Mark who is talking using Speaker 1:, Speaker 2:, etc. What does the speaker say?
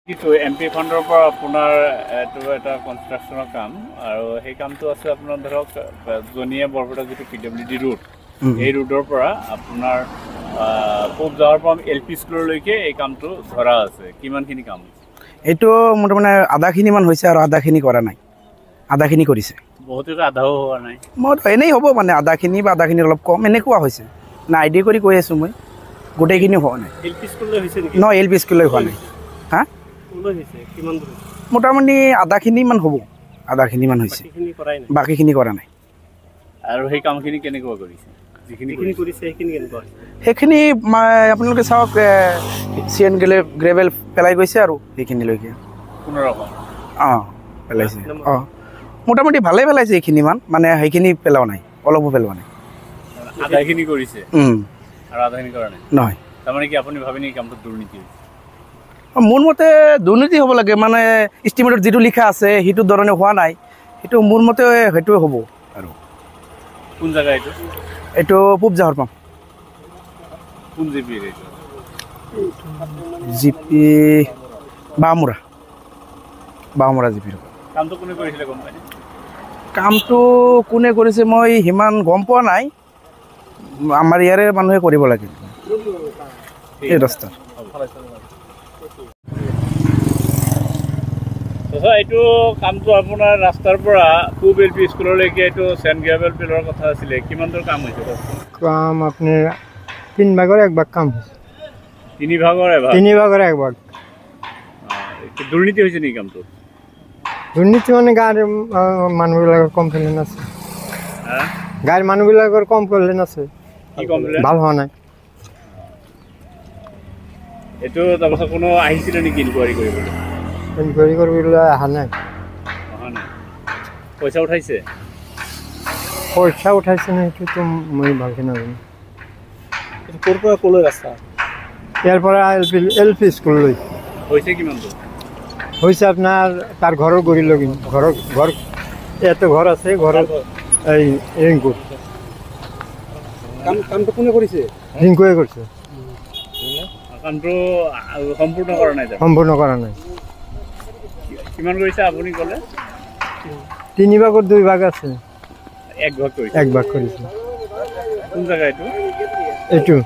Speaker 1: কিছু এমপি ফাণ্ডৰ পৰা আপোনাৰ এইটো এটা কনষ্ট্ৰাকশ্যনৰ কাম আৰু সেই কামটো আছে আপোনাৰ ধৰক জনিয়া বৰপেটা যিটো PWD ৰোড এই ৰোডৰ পৰা আপোনাৰ পূব যাৱাৰ পৰা LP স্কুললৈকে এই কামটো ধৰা আছে কিমানখিনি কাম
Speaker 2: এইটো মোটামুটি আধাখিনিমান হৈছে আৰু আধাখিনি কৰা নাই আধাখিনি কৰিছে
Speaker 1: বহুতকে আধাও হোৱা নাই
Speaker 2: মই এনেই হ'ব মানে আধাখিনি বা আধাখিনি অলপ কম এনেকুৱা হৈছে না আইডিয়া কৰি কৈ আছোঁ মই গোটেইখিনি হোৱা নাই
Speaker 1: LP স্কুললৈ হৈছে নেকি
Speaker 2: ন LP স্কুললৈ হোৱা নাই হা মোটামুটি আধাখিনিমান হ'ব আধাখিনিমান হৈছে বাকীখিনি কৰা নাই
Speaker 1: আৰু সেই কামখিনি কেনেকুৱা কৰিছে যিখিনি কৰিছে সেইখিনি কেনেকুৱা
Speaker 2: সেইখিনি আপোনালোকে চাওক CN গ্ৰেভেল পেলাই গৈছে আৰু সেইখিনিলৈকে
Speaker 1: কোনোৰকম
Speaker 2: পেলাইছে মোটামুটি ভালেই পেলাইছে এইখিনিমান মানে সেইখিনি পেলোৱা নাই অলপো পেলোৱা নাই
Speaker 1: আধাখিনি কৰিছে আৰু আধাখিনি কৰা নাই
Speaker 2: নহয়
Speaker 1: তাৰমানে কি আপুনি ভাবে নেকি কামটো দুৰ্নীতি হৈছে
Speaker 2: মোৰ মতে দুৰ্নীতি হ'ব লাগে মানে ইষ্টিমেটত যিটো লিখা আছে সেইটো ধৰণে হোৱা নাই সেইটো মোৰ মতে সেইটোৱে হ'ব আৰু
Speaker 1: কোন জেগা এইটো
Speaker 2: এইটো পূব জাহৰ পাম
Speaker 1: কোন জিপি
Speaker 2: জিপি বামুৰা জিপিৰ
Speaker 1: কামটো কোনে কৰিছিলে গম পাইনে
Speaker 2: কামটো কোনে কৰিছে মই সিমান গম পোৱা নাই আমাৰ ইয়াৰে মানুহে কৰিব লাগে এই ৰাস্তাৰ
Speaker 1: এইটো কামটো আপোনাৰ ৰাস্তাৰ পৰা পূব LP স্কুললৈকে এইটো চেণ্ট গ্ৰেভেল পেলোৱাৰ কথা আছিলে কিমান দূৰ কাম হৈছে
Speaker 3: কাম আপোনাৰ 3 ভাগৰ 1 ভাগ কাম হৈছে
Speaker 1: 3 ভাগৰ 1 ভাগ দুৰ্নীতি হৈছে নেকি কামটো
Speaker 3: দুৰ্নীতি মানে গাঁৱৰ মানুহবিলাকৰ কমপ্লেইন আছে গাঁৱৰ মানুহবিলাকৰ কমপ্লেইন আছে
Speaker 1: কি কমপ্লেইন
Speaker 3: ভাল হোৱা নাই
Speaker 1: এইটো তাৰপাছত কোনো আহিছিলে নেকি ইনকুৱাৰী কৰিবলৈ
Speaker 3: ইনকুৱাৰী কৰিবলৈ অহা নাই
Speaker 1: পইচা উঠাইছে
Speaker 3: নে সেইটোতো মই ভালকৈ নাজানো
Speaker 1: ক'ৰ পৰা ক'লৈ ৰাস্তা
Speaker 3: ইয়াৰ পৰা LP স্কুললৈ
Speaker 1: হৈছে কিমান দূৰ
Speaker 3: হৈছে আপোনাৰ তাৰ ঘৰৰ গৰিলৈকে ঘৰ ইয়াতে ঘৰ আছে ঘৰৰ এই ৰিংকুত
Speaker 2: কামটো কোনে কৰিছে
Speaker 3: ৰিংকুৱে কৰিছে
Speaker 1: কামটো সম্পূৰ্ণ কৰা নাই কিমান কৰিছে আপুনি ক'লে
Speaker 3: 3 ভাগৰ 2 ভাগ আছে
Speaker 1: 1 ভাগ কৰিছে
Speaker 3: 1 ভাগ কৰিছে
Speaker 1: কোন জেগা এইটো
Speaker 3: এইটো